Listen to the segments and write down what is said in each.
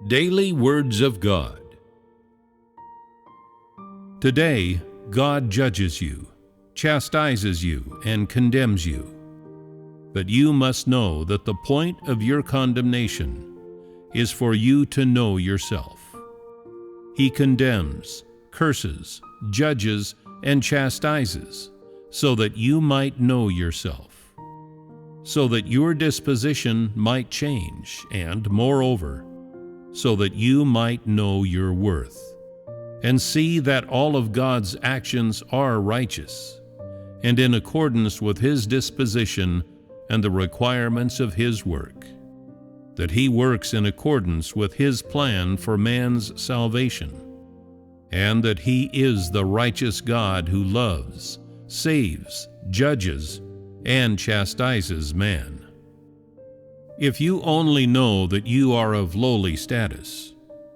Daily Words of God. Today, God judges you, chastises you, and condemns you. But you must know that the point of your condemnation is for you to know yourself. He condemns, curses, judges, and chastises, so that you might know yourself, so that your disposition might change, and, moreover, so that you might know your worth, and see that all of God's actions are righteous, and in accordance with His disposition and the requirements of His work, that He works in accordance with His plan for man's salvation, and that He is the righteous God who loves, saves, judges, and chastises man. If you only know that you are of lowly status,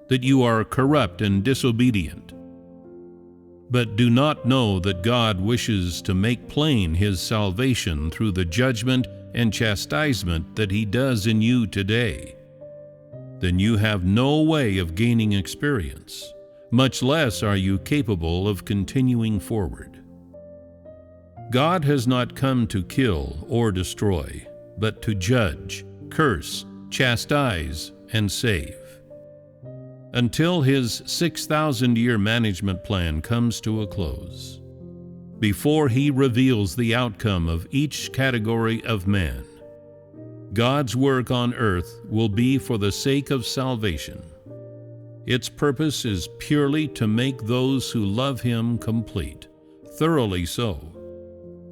that you are corrupt and disobedient, but do not know that God wishes to make plain His salvation through the judgment and chastisement that He does in you today, then you have no way of gaining experience, much less are you capable of continuing forward. God has not come to kill or destroy, but to judge, curse, chastise, and save. Until His 6,000-year management plan comes to a close, before He reveals the outcome of each category of man, God's work on earth will be for the sake of salvation. Its purpose is purely to make those who love Him complete, thoroughly so,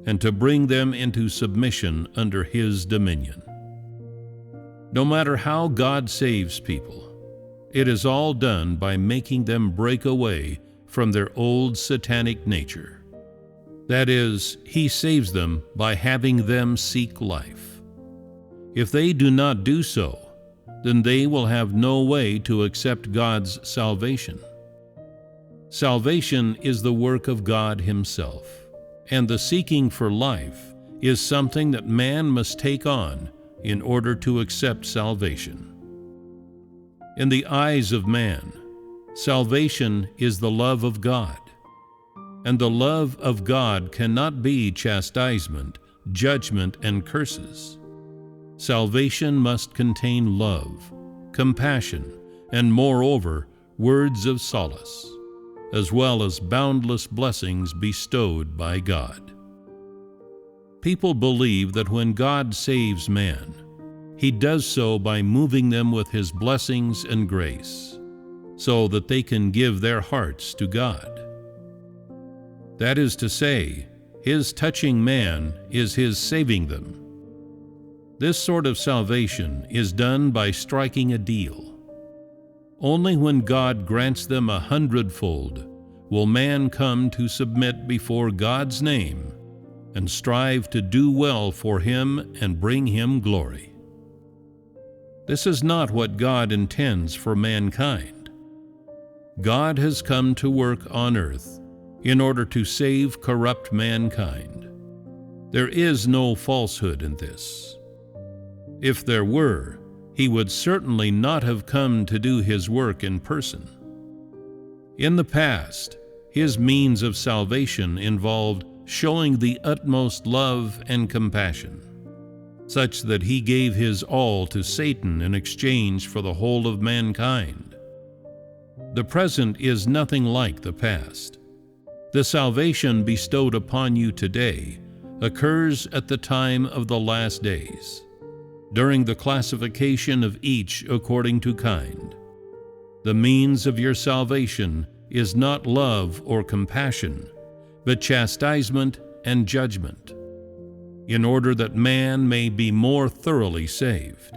and to bring them into submission under His dominion. No matter how God saves people, it is all done by making them break away from their old satanic nature. That is, He saves them by having them seek life. If they do not do so, then they will have no way to accept God's salvation. Salvation is the work of God Himself, and the seeking for life is something that man must take on in order to accept salvation. In the eyes of man, salvation is the love of God, and the love of God cannot be chastisement, judgment, and curses. Salvation must contain love, compassion, and moreover, words of solace, as well as boundless blessings bestowed by God. People believe that when God saves man, He does so by moving them with His blessings and grace, so that they can give their hearts to God. That is to say, His touching man is His saving them. This sort of salvation is done by striking a deal. Only when God grants them 100-fold will man come to submit before God's name and strive to do well for Him and bring Him glory. This is not what God intends for mankind. God has come to work on earth in order to save corrupt mankind. There is no falsehood in this. If there were, He would certainly not have come to do His work in person. In the past, His means of salvation involved showing the utmost love and compassion, such that He gave His all to Satan in exchange for the whole of mankind. The present is nothing like the past. The salvation bestowed upon you today occurs at the time of the last days, during the classification of each according to kind. The means of your salvation is not love or compassion, but chastisement and judgment, in order that man may be more thoroughly saved.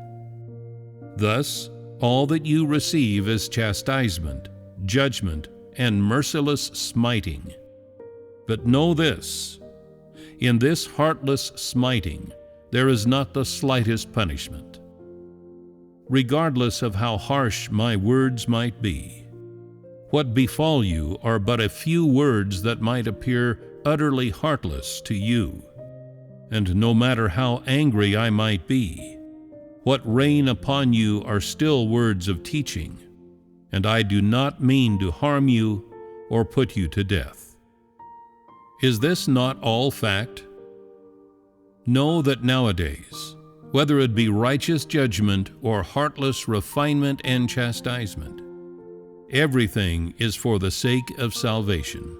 Thus, all that you receive is chastisement, judgment, and merciless smiting. But know this: in this heartless smiting, there is not the slightest punishment. Regardless of how harsh my words might be, what befall you are but a few words that might appear utterly heartless to you. And no matter how angry I might be, What rain upon you are still words of teaching, and I do not mean to harm you or put you to death. Is this not all fact? Know that nowadays, whether it be righteous judgment or heartless refinement and chastisement, everything is for the sake of salvation.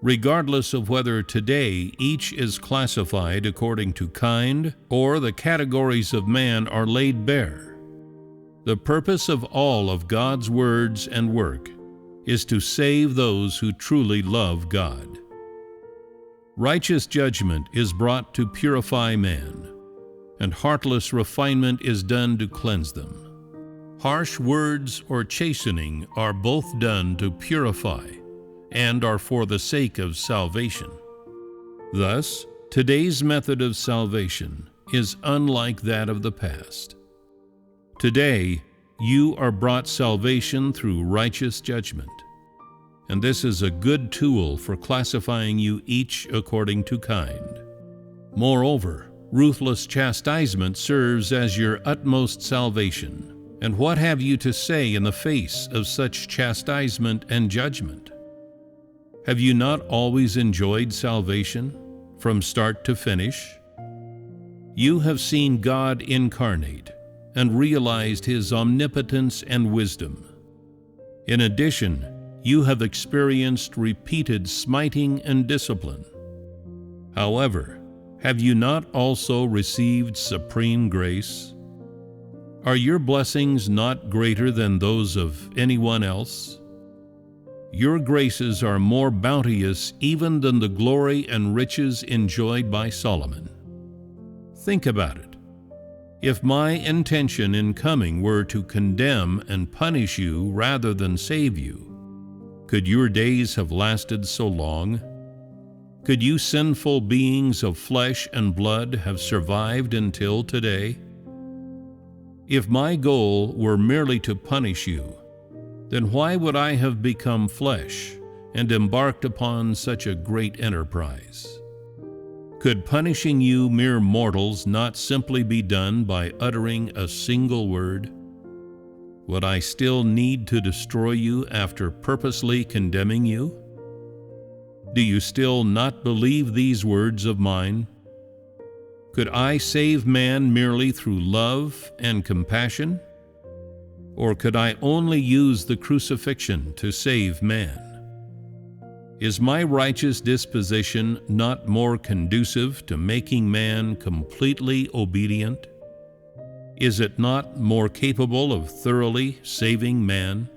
Regardless of whether today each is classified according to kind or the categories of man are laid bare, the purpose of all of God's words and work is to save those who truly love God. Righteous judgment is brought to purify man, and heartless refinement is done to cleanse them. Harsh words or chastening are both done to purify and are for the sake of salvation. Thus, today's method of salvation is unlike that of the past. Today, you are brought salvation through righteous judgment, and this is a good tool for classifying you each according to kind. Moreover, ruthless chastisement serves as your utmost salvation. And what have you to say in the face of such chastisement and judgment? Have you not always enjoyed salvation from start to finish? You have seen God incarnate and realized His omnipotence and wisdom. In addition, you have experienced repeated smiting and discipline. However, have you not also received supreme grace? Are your blessings not greater than those of anyone else? Your graces are more bounteous even than the glory and riches enjoyed by Solomon. Think about it. If my intention in coming were to condemn and punish you rather than save you, could your days have lasted so long? Could you sinful beings of flesh and blood have survived until today? If my goal were merely to punish you, then why would I have become flesh and embarked upon such a great enterprise? Could punishing you mere mortals not simply be done by uttering a single word? Would I still need to destroy you after purposely condemning you? Do you still not believe these words of mine? Could I save man merely through love and compassion? Or could I only use the crucifixion to save man? Is my righteous disposition not more conducive to making man completely obedient? Is it not more capable of thoroughly saving man?